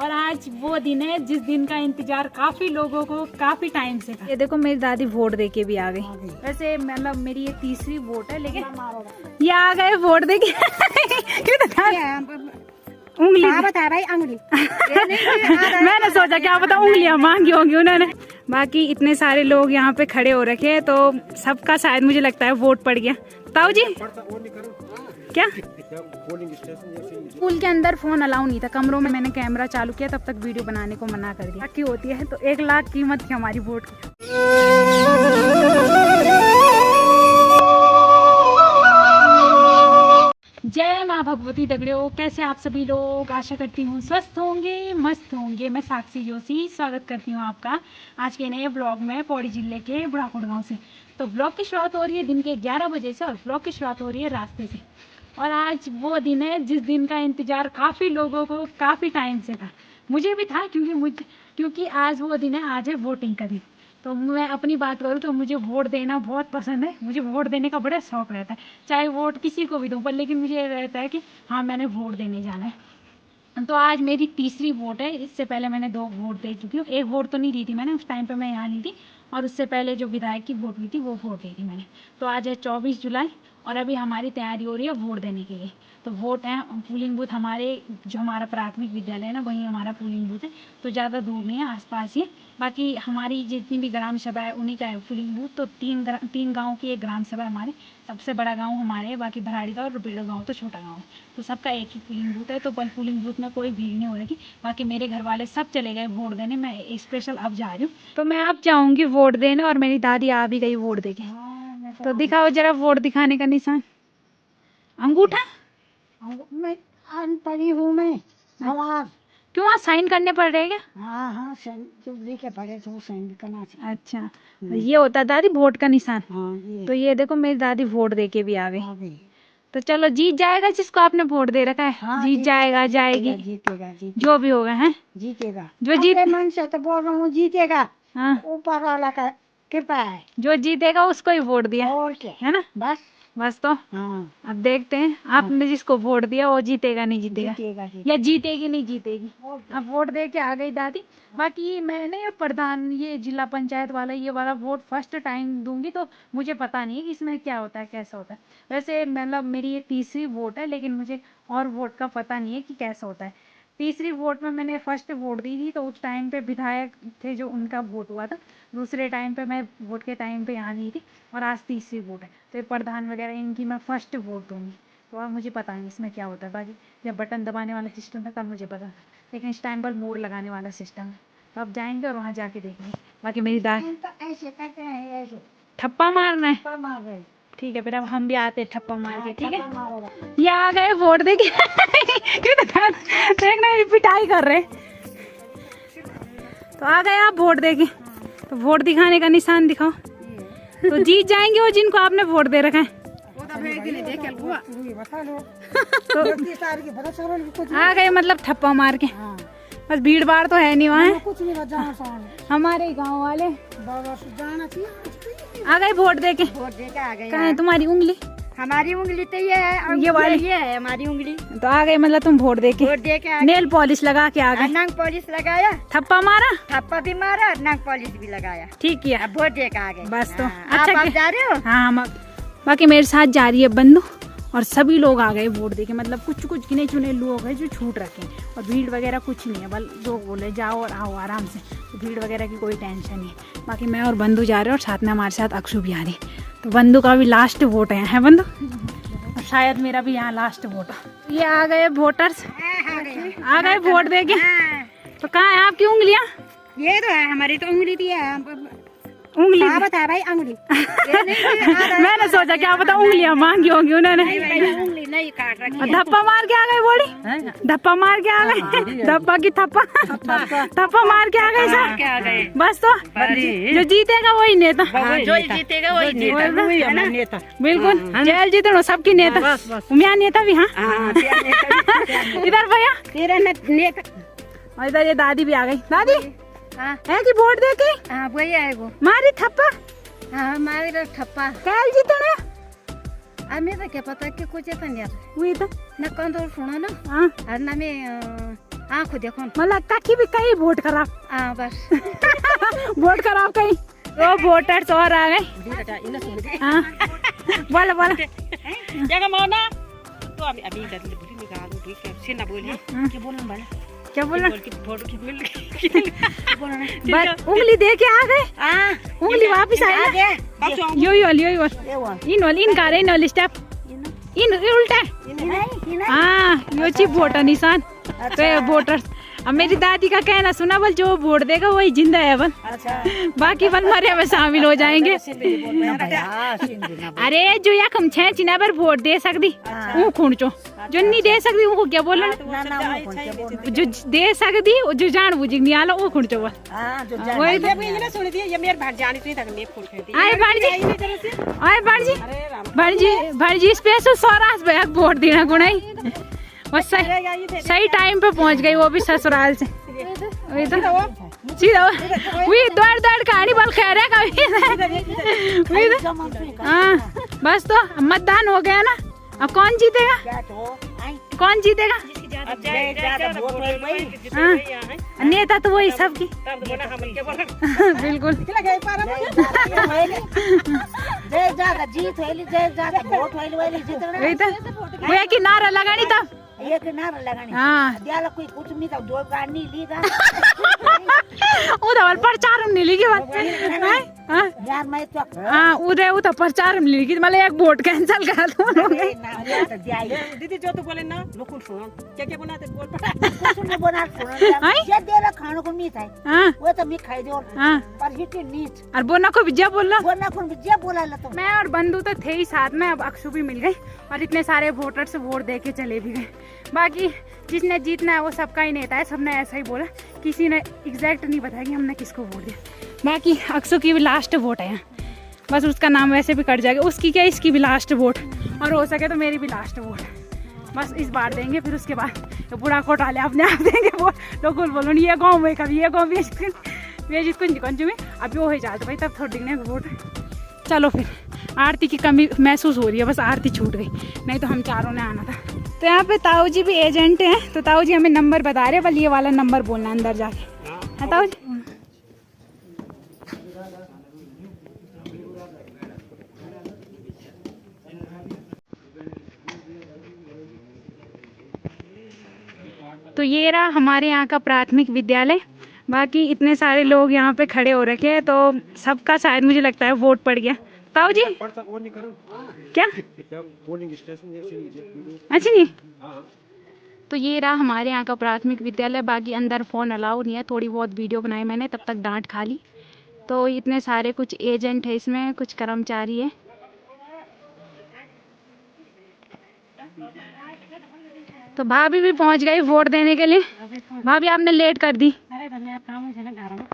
और आज वो दिन है जिस दिन का इंतजार काफी लोगों को काफी टाइम से था। ये देखो मेरी दादी वोट दे के भी आ गई। वैसे मतलब मेरी ये तीसरी वोट है, लेकिन ये आ गए वोट दे के। उंगली बता भाई, उंगली। मैंने सोचा क्या पता उंगलियां मांगी होंगी उन्होंने। बाकी इतने सारे लोग यहाँ पे खड़े हो रखे हैं, तो सबका शायद मुझे लगता है वोट पड़ गया। ताऊ जी क्या स्कूल के अंदर फोन अलाउ नहीं था, कमरों में मैंने कैमरा चालू किया, तब तक वीडियो बनाने को मना कर दिया। की होती है तो 1 लाख कीमत थी हमारी वोट की। जय माँ भगवती दगड़ियों, कैसे आप सभी लोग? आशा करती हूँ स्वस्थ होंगे, मस्त होंगे। मैं साक्षी जोशी स्वागत करती हूँ आपका आज के नए ब्लॉग में पौड़ी जिले के बुढ़ाकोट गाँव से। तो ब्लॉग की शुरुआत हो रही है दिन के 11 बजे से और ब्लॉग की शुरुआत हो रही है रास्ते से। और आज वो दिन है जिस दिन का इंतजार काफ़ी लोगों को काफ़ी टाइम से था। मुझे भी था, क्योंकि आज वो दिन है, आज है वोटिंग का दिन। तो मैं अपनी बात करूँ तो मुझे वोट देना बहुत पसंद है। मुझे वोट देने का बड़ा शौक रहता है, चाहे वोट किसी को भी दूँ, पर लेकिन मुझे रहता है कि हाँ मैंने वोट देने जाना है। तो आज मेरी तीसरी वोट है। इससे पहले मैंने 2 वोट दे चुकी हूँ। 1 वोट तो नहीं दी थी मैंने, उस टाइम पे मैं यहाँ नहीं थी, और उससे पहले जो विधायक की वोट हुई थी वो वोट दी थी मैंने। तो आज है 24 जुलाई और अभी हमारी तैयारी हो रही है वोट देने के लिए। तो वोट है, पोलिंग बूथ हमारे जो हमारा प्राथमिक विद्यालय है ना, वहीं हमारा पोलिंग बूथ है। तो ज़्यादा दूर नहीं है, आसपास ही। बाकी हमारी जितनी भी ग्राम सभा है उन्हीं का है पोलिंग बूथ। तो 3 गाँव की एक ग्राम सभा है हमारे। सबसे बड़ा गाँव हमारे है, बाकी भराड़ी का और रुपेड़ो गाँव तो छोटा गाँव है। तो सबका एक ही पोलिंग बूथ है, तो पोलिंग बूथ में कोई भीड़ नहीं हो रही। बाकी मेरे घर वाले सब चले गए वोट देने, मैं स्पेशल अब जा रही हूँ। तो मैं अब जाऊँगी वोट देने, और मेरी दादी आ भी गई वोट देके। तो दिखाओ जरा वोट दिखाने का निशान, अंगूठा। मैं अनपढ़ी हूँ मैं। क्यों वहाँ साइन करने पड़ रहे हैं क्या? हाँ जो लिखे पढ़े तो साइन करना चाहिए। अच्छा, ये होता है दादी वोट का निशान। हाँ तो ये देखो मेरी दादी वोट दे के भी आ गई। गई। तो चलो, जीत जाएगा जिसको आपने वोट दे रखा है। हाँ, जीत जाएगा, जाएगी, जीतेगा जो भी होगा है जीतेगा। जो जीत अपने मन से तो बोल रहा हूँ जीतेगा। हाँ, ऊपर वाला का कृपा है। जो जीतेगा उसको ही वोट दिया और क्या है ना। बस तो हाँ, अब देखते हैं, आपने जिसको वोट दिया वो जीतेगा नहीं जीतेगा, जीतेगा या जीतेगी नहीं जीतेगी। अब वोट दे के आ गई दादी। बाकी मैंने प्रधान ये जिला पंचायत वाला ये वाला वोट फर्स्ट टाइम दूंगी, तो मुझे पता नहीं है कि इसमें क्या होता है, कैसा होता है। वैसे मतलब मेरी ये तीसरी वोट है, लेकिन मुझे और वोट का पता नहीं है कि कैसा होता है। तीसरी वोट में मैंने फर्स्ट वोट दी थी, तो उस टाइम पे विधायक थे जो उनका वोट हुआ था। दूसरे टाइम पे मैं वोट के टाइम पे यहाँ नहीं थी, और आज तीसरी वोट है। तो ये प्रधान वगैरह इनकी मैं फर्स्ट वोट दूंगी। तो अब मुझे पता नहीं इसमें क्या होता है। बाकी जब बटन दबाने वाला सिस्टम था तब मुझे पता था, लेकिन इस टाइम पर मोड़ लगाने वाला सिस्टम है। तो अब जाएंगे और वहाँ जाके देखेंगे। बाकी मेरी दादी ऐसे करते हैं, ऐसे ठप्पा मारना है। पर मार रहे। ठीक है, फिर अब हम भी आते हैं ठप्पा मार के। ठीक है, मारेगा। ये आ गए वोट देके। देखना पिटाई कर रहे। तो आ गए आप वोट देके, तो वोट दिखाने का निशान दिखाओ। तो जीत जाएंगे वो जिनको आपने वोट दे रखा है। तो आ गए मतलब ठप्पा मार के। बस भीड़ भाड़ तो है नहीं वहाँ, कुछ नहीं हमारे गांव वाले जाना चाहिए। आ गए वोट देके। वोट दे के आ गए। कहाँ है तुम्हारी उंगली? हमारी उंगली तो ये है, और ये वाली ये है हमारी उंगली। तो आ गए मतलब तुम वोट देके। वोट दे के आ गए। नेल पॉलिश लगा के आ गए। नंग पॉलिश लगाया, थप्पा मारा, थप्पा भी मारा, नंग पॉलिश भी लगाया। ठीक किया। अब वोट दे के आ गए। बस तो अच्छा आप जा रहे हो? हाँ, हम बाकी मेरे साथ जा रही है बंधु, और सभी लोग आ गए वोट देके। मतलब कुछ गिने चुने लोग हैं जो छूट रखे, और भीड़ वगैरह कुछ नहीं है। बल लोग बोले जाओ और आओ आराम से, तो भीड़ वगैरह की कोई टेंशन नहीं है। बाकी मैं और बंधु जा रहे हैं, और साथ में हमारे साथ अक्षु भी आ रही। तो बंधु का भी लास्ट वोट है बंधु, और शायद मेरा भी यहाँ लास्ट वोट है। ये आ गए वोटर्स, आ गए वोट देके। तो कहाँ है आपकी उंगलियाँ? ये तो है हमारी, तो उंगली भी है। उंगली बता भाई, उंगली। मैंने सोचा क्या पता उंगलियां मांगी होंगी उन्होंने। उंगली नहीं काट रखी। धप्पा मार के आ गए बोली, धप्पा मार के आ गए। धप्पा की थप्पा, थप्पा मार के आ गए। बस तो जो जीतेगा वही नेता, जो जीतेगा वही नेता। बिल्कुल। जेल जीते सबकी नेता, मियाँ नेता भी। हाँ, इधर भैया तेरा नेता। और इधर ये दादी भी आ गई। दादी हाँ है कि वोट देके? हाँ वही आएगो। मारी थप्पा। हाँ मारे ठप्पा। कैल जीतने हमें तो क्या पता कि कुछ नहीं हुई तो न कौन तो सुनो ना। हाँ, और ना में आँख देखो मतलब कहीं भी कहीं वोट खराब। हाँ बस वोट खराब कहीं वो वोटर्स और आ गए। हाँ बोलो बोलो जगह मौना तो अभी अभी कर ले बुरी निकाल दूँ कैसे ना बोले क्या बोलना वाला क्या बोल रहे फोटो खींच मिल बस उंगली दे के आ गए। हाँ उंगली वापिस आई ना यो इन वाली इन कारे इन वाली स्टेप इन उल्टा हाँ यो चिप वोटर निशान तो वोटर्स। अब मेरी दादी का कहना सुना बल जो वोट देगा वही जिंदा है बल बाकी बल मरे में शामिल हो जाएंगे। अरे जो या कम छह चिना पर वोट दे सकती वो खूंचो जो नहीं दे सकती वो क्या बोल जो दे सकती जो जान बुझ नहीं आला वो खूंचो बल वही भाजी स्पेशल सौराज भैया वोट देना गुनाई बस सही टाइम पे पहुंच गई वो भी ससुराल से। वही तो सीधा वही दौड़ कहानी बल खैर है कभी हाँ बस तो मतदान हो गया ना। अब कौन जीतेगा कौन जीतेगा हाँ नेता तो वही सबकी बिल्कुल वही तो वो कि नारा लगानी तब एक नारा लगानी हाँ दियाला कोई कुछ नहीं था दो गाड़ी लीगा उधर प्रचार में लीगी बात यार मैं तो हाँ उधर प्रचार में लीगी मतलब एक वोट कैंसिल करा दो दीदी जो तो बोले ना लोकुल फोन क्या बनाते बोल पड़ा कुछ नहीं बना फोन ये दे रहा खाने को नहीं था हाँ वो तो मैं खाई दो हाँ पर हिट नीच और बोना को विजय बोलना बोलना कौन विजय बोला ला तो मैं और बंधु तो थे ही साथ में। अब अक्षु भी मिल गई और इतने सारे वोटर से वोट दे के चले भी गए। बाकी जिसने जीतना है वो सबका ही नेता है सबने ऐसा ही बोला किसी ने एग्जैक्ट नहीं बताया कि हमने किसको वोट दिया। बाकी अक्षु की भी लास्ट वोट है बस उसका नाम वैसे भी कट जाएगा उसकी क्या इसकी भी लास्ट वोट और हो सके तो मेरी भी लास्ट वोट बस इस बार देंगे। फिर उसके बाद तो बुरा घोटाले अपने आप देंगे वोट लोग बोलो ये गाँव में कभी ये गाँव भी जिसको में अभी वो ही जाते भाई तब थोड़ी देंगे वोट। चलो फिर आरती की कमी महसूस हो रही है बस आरती छूट गई नहीं तो हम चारों ने आना था। तो यहाँ पे ताऊ जी भी एजेंट हैं तो ताऊ जी हमें नंबर बता रहे बल ये वाला नंबर बोलना अंदर जाके है ताऊ जी। तो ये रहा हमारे यहाँ का प्राथमिक विद्यालय। बाकी इतने सारे लोग यहाँ पे खड़े हो रखे हैं तो सबका शायद मुझे लगता है वोट पड़ गया। ताऊ जी क्या अच्छा जी। तो ये रहा हमारे यहाँ का प्राथमिक विद्यालय। बाकी अंदर फ़ोन अलाउ नहीं है। थोड़ी बहुत वीडियो बनाई मैंने तब तक डांट खा ली। तो इतने सारे कुछ एजेंट है इसमें कुछ कर्मचारी है। तो भाभी भी पहुंच गई वोट देने के लिए। भाभी आपने लेट कर दी।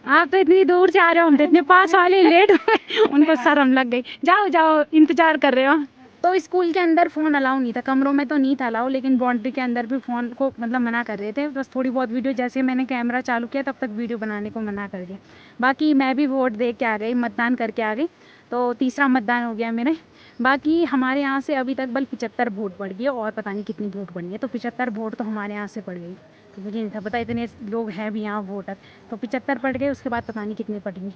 आप तो इतनी दूर से आ रहे हो हम तो इतने पास वाले लेट हो गए उनको शर्म लग गई। जाओ जाओ इंतजार कर रहे हो। तो स्कूल के अंदर फ़ोन अलाउ नहीं था कमरों में तो नहीं था अलाउ लेकिन बाउंड्री के अंदर भी फ़ोन को मतलब मना कर रहे थे। बस थोड़ी बहुत वीडियो जैसे मैंने कैमरा चालू किया तब तक वीडियो बनाने को मना कर दिया। बाकी मैं भी वोट दे के आ गई मतदान करके आ गई तो तीसरा मतदान हो गया मेरे। बाकी हमारे यहाँ से अभी तक बल 75 वोट पड़ गई और पता नहीं कितनी वोट पड़ी है। तो 75 वोट तो हमारे यहाँ से पड़ गई तो मुझे नहीं था पता इतने लोग हैं भी यहाँ वोटर। तो 75 पड़ गए उसके बाद पता नहीं कितने पड़ेंगे।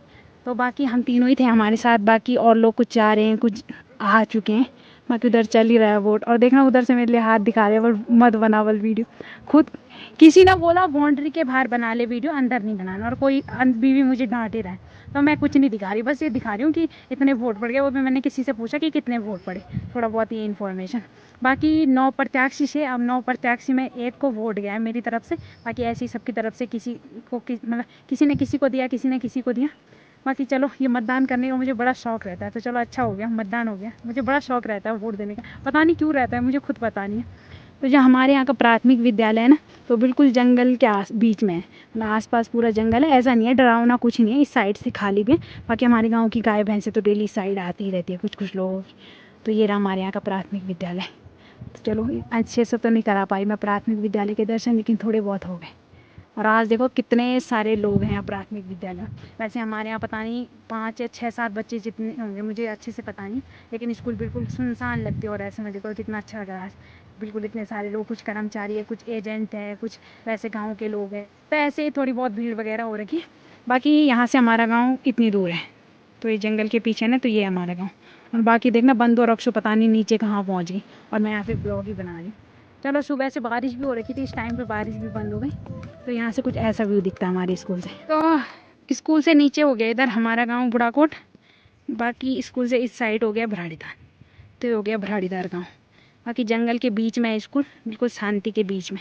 तो बाकी हम तीनों ही थे हमारे साथ बाकी और लोग कुछ जा रहे हैं कुछ आ चुके हैं। बाकी उधर चल ही रहा है वोट और देखना उधर से मेरे लिए हाथ दिखा रहे हैं मत बनावल वीडियो। खुद किसी ने बोला बाउंड्री के बाहर बना ले वीडियो अंदर नहीं बनाना और कोई बीवी मुझे डांट ही रहा है। तो मैं कुछ नहीं दिखा रही बस ये दिखा रही हूँ कि इतने वोट पड़ गए। वो भी मैंने किसी से पूछा कि कितने वोट पड़े थोड़ा बहुत ये इन्फॉर्मेशन। बाकी 9 प्रत्याशी से अब 9 प्रत्याशी में एक को वोट गया है मेरी तरफ से। बाकी ऐसे ही सबकी तरफ से किसी को मतलब किसी ने किसी को दिया किसी ने किसी को दिया। बाकी चलो ये मतदान करने का मुझे बड़ा शौक रहता है तो चलो अच्छा हो गया मतदान हो गया। मुझे बड़ा शौक रहता है वोट देने का पता नहीं क्यों रहता है मुझे खुद पता नहीं है। तो जो हमारे यहाँ का प्राथमिक विद्यालय है ना तो बिल्कुल जंगल के बीच में है मतलब आसपास पूरा जंगल है। ऐसा नहीं है डरावना कुछ नहीं है। इस साइड से खाली भी है। बाकी हमारे गांव की गाय भैंसें तो डेली इस साइड आती ही रहती है कुछ लोग। तो ये रहा हमारे यहाँ का प्राथमिक विद्यालय। तो चलो अच्छे से तो नहीं करा पाई मैं प्राथमिक विद्यालय के दर्शन लेकिन थोड़े बहुत हो गए। और आज देखो कितने सारे लोग हैं यहाँ प्राथमिक विद्यालय। वैसे हमारे यहाँ पता नहीं 5 या 6-7 बच्चे जितने होंगे मुझे अच्छे से पता नहीं लेकिन स्कूल बिल्कुल सुनसान लगती है और ऐसे में देखो कितना अच्छा लग रहा है। बिल्कुल इतने सारे लोग, कुछ कर्मचारी है, कुछ एजेंट है, कुछ वैसे गांव के लोग हैं, तो ऐसे ही थोड़ी बहुत भीड़ वगैरह हो रखी है। बाकी यहाँ से हमारा गांव कितनी दूर है, तो ये जंगल के पीछे ना, तो ये हमारा गांव। और बाकी देखना बंद और अक्षु पता नहीं नीचे कहाँ पहुँच गई, और मैं यहाँ पे ब्लॉग ही बना रही हूँ। चलो, सुबह से बारिश भी हो रखी थी, इस टाइम पे बारिश भी बंद हो गई, तो यहाँ से कुछ ऐसा व्यू दिखता है हमारे स्कूल से। तो स्कूल से नीचे हो गया इधर हमारा गाँव बुढ़ाकोट, बाकी स्कूल से इस साइड हो गया भराड़ीदार, तो हो गया भराड़ीदार गाँव। बाकी जंगल के बीच में है स्कूल, बिल्कुल शांति के बीच में,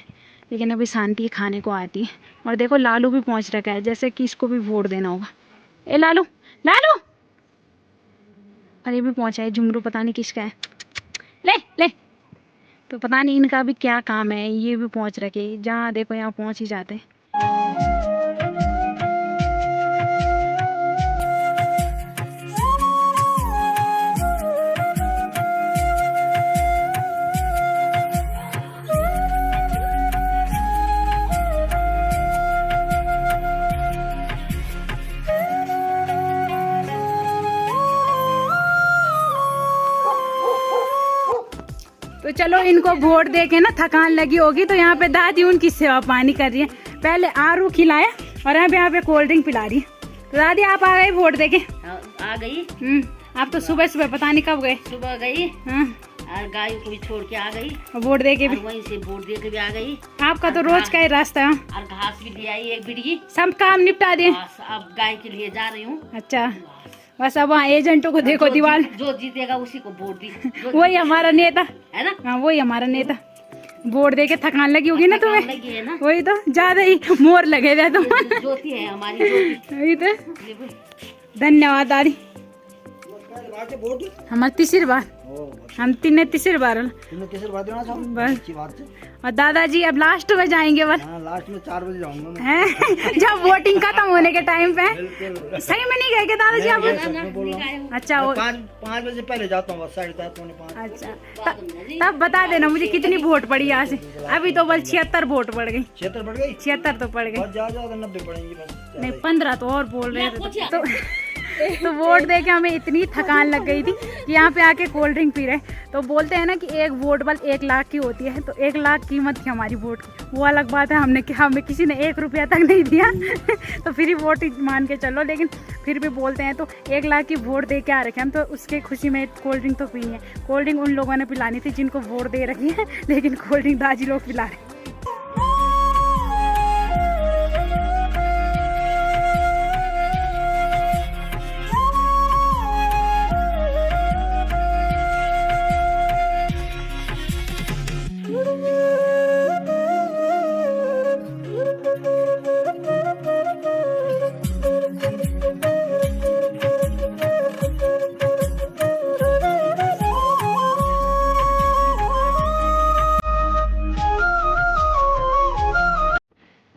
लेकिन अभी शांति खाने को आती है। और देखो लालू भी पहुंच रखा है, जैसे कि इसको भी वोट देना होगा। ए लालू, लालू, अरे भी पहुंचा है। झुमरू पता नहीं किसका है, ले ले। तो पता नहीं इनका भी क्या काम है, ये भी पहुंच रखे, जहाँ देखो यहाँ पहुंच ही जाते हैं। तो चलो इनको वोट दे के ना थकान लगी होगी, तो यहाँ पे दादी उनकी सेवा पानी कर रही है। पहले आरू खिलाया और अब यहाँ पे कोल्ड ड्रिंक पिला रही है। तो दादी आप आ गई वोट दे के? आ गई। आप तो सुबह सुबह पता नहीं कब गए। सुबह गई। हाँ, और गाय को भी छोड़ के आ गई, वोट दे के भी। वहीं से वोट दे के भी आ गई। आपका तो रोज का ही रास्ता है। और घास भी ले आई एक बिड़गी, सब काम निपटा दिए। अब गाय के लिए जा रही हूँ। अच्छा, बस अब वहाँ एजेंटों को देखो, दीवार जो जीतेगा उसी को वोट दी। वही हमारा नेता है ना? हाँ, वही हमारा नेता। वोट दे के थकान लगी होगी ना तुम्हें? लगी है ना? वही तो, ज्यादा ही मोर लगे रहे तुम। ज्योति है हमारी ज्योति। वही तो। धन्यवाद दादी। हमारी तीसरी बार, हम तीसरी बार बस। और दादाजी अब लास्ट में जाएंगे बस। लास्ट में 4 बजे जाऊंगा हैं? जब वोटिंग खत्म होने के टाइम पे। सही में नहीं गए क्या दादाजी आप? अच्छा, वो 5 बजे पहले जाता हूँ, 4:30 पौने 5। अच्छा, तब बता देना मुझे कितनी वोट पड़ी यहाँ से। अभी तो बस 76 वोट पड़ गई। 76 बढ़ गई? 76 तो पड़ गई। ज्यादा 90 पड़ेंगी बस। नहीं, 15 तो और बोल रहे थे। तो वोट दे के हमें इतनी थकान लग गई थी कि यहाँ पे आके कोल्ड ड्रिंक पी रहे। तो बोलते हैं ना कि एक वोट बल 1 लाख की होती है, तो 1 लाख कीमत थी हमारी वोट की। वो अलग बात है, हमें किसी ने 1 रुपया तक नहीं दिया। तो फिर ही वोट मान के चलो, लेकिन फिर भी बोलते हैं तो 1 लाख की वोट दे के आ रखे हम, तो उसके खुशी में कोल्ड ड्रिंक तो पीनी है। कोल्ड ड्रिंक उन लोगों ने पिलानी थी जिनको वोट दे रखी है, लेकिन कोल्ड ड्रिंक दादी लोग पिला रहे।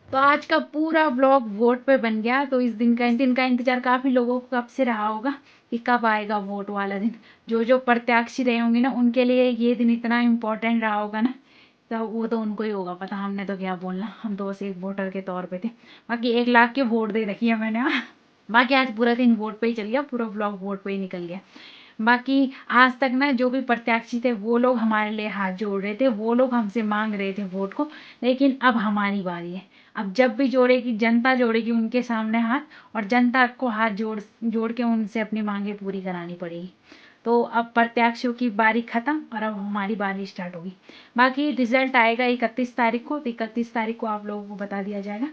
तो आज का पूरा व्लॉग वोट पे बन गया। तो इस दिन का इंतजार काफ़ी लोगों को कब से रहा होगा कि कब आएगा वोट वाला दिन। जो प्रत्याशी रहे होंगे ना, उनके लिए ये दिन इतना इम्पोर्टेंट रहा होगा ना, तो वो तो उनको ही होगा पता। हमने तो क्या बोलना, हम तो बस एक वोटर के तौर पे थे। बाकी 1 लाख की वोट दे रखी है मैंने। बाकी आज पूरा दिन वोट पे ही चल गया, पूरा व्लॉग वोट पे ही निकल गया। बाकी आज तक ना जो भी प्रत्याशी थे वो लोग हमारे लिए हाथ जोड़ रहे थे, वो लोग हमसे मांग रहे थे वोट को, लेकिन अब हमारी बारी है। अब जब भी जोड़ेगी जनता, जोड़ेगी उनके सामने हाथ, और जनता को हाथ जोड़ के उनसे अपनी मांगे पूरी करानी पड़ेगी। तो अब प्रत्याशियों की बारी खत्म और अब हमारी बारी स्टार्ट होगी। बाकी रिजल्ट आएगा 31 तारीख को, तो 31 तारीख को आप लोगों को बता दिया जाएगा।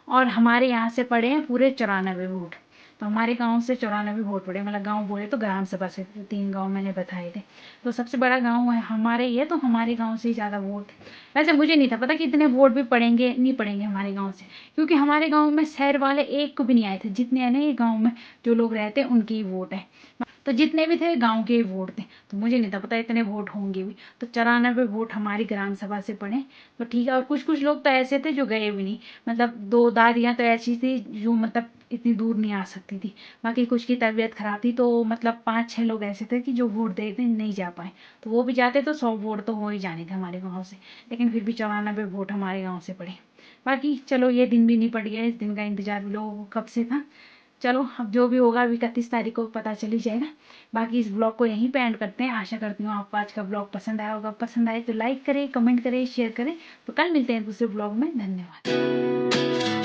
और हमारे यहाँ से पड़े हैं पूरे 94 वोट। तो हमारे गांव से 94 वोट पड़े, मतलब गांव बोले तो ग्राम सभा से 3 गांव मैंने बताए थे। तो सबसे बड़ा गांव है हमारे ये, तो हमारे गांव से ही ज़्यादा वोट। वैसे मुझे नहीं था पता कि इतने वोट भी पड़ेंगे नहीं पड़ेंगे हमारे गांव से, क्योंकि हमारे गांव में शहर वाले एक को भी नहीं आए थे। जितने हैं ना ये गाँव में जो लोग रहते हैं उनकी ही वोट है, तो जितने भी थे गांव के ही वोट थे। तो मुझे नहीं था पता इतने वोट होंगे भी। तो 94 वोट हमारी ग्राम सभा से पड़े, तो ठीक है। और कुछ लोग तो ऐसे थे जो गए भी नहीं, मतलब 2 दादियाँ तो ऐसी थी जो मतलब इतनी दूर नहीं आ सकती थी। बाकी कुछ की तबीयत खराब थी, तो मतलब 5-6 लोग ऐसे थे कि जो वोट देते नहीं जा पाए। तो वो भी जाते तो 100 वोट तो हो ही जाने थे हमारे गाँव से, लेकिन फिर भी 94 वोट हमारे गाँव से पड़े। बाकी चलो ये दिन भी नहीं पड़ गया, इस दिन का इंतजार भी लोगों को कब से था। चलो अब जो भी होगा अभी 31 तारीख को पता चल ही जाएगा। बाकी इस ब्लॉग को यहीं पे एंड करते हैं। आशा करती हूँ आपको आज का ब्लॉग पसंद आया होगा। पसंद आए तो लाइक करें, कमेंट करें, शेयर करें। तो कल मिलते हैं दूसरे ब्लॉग में। धन्यवाद।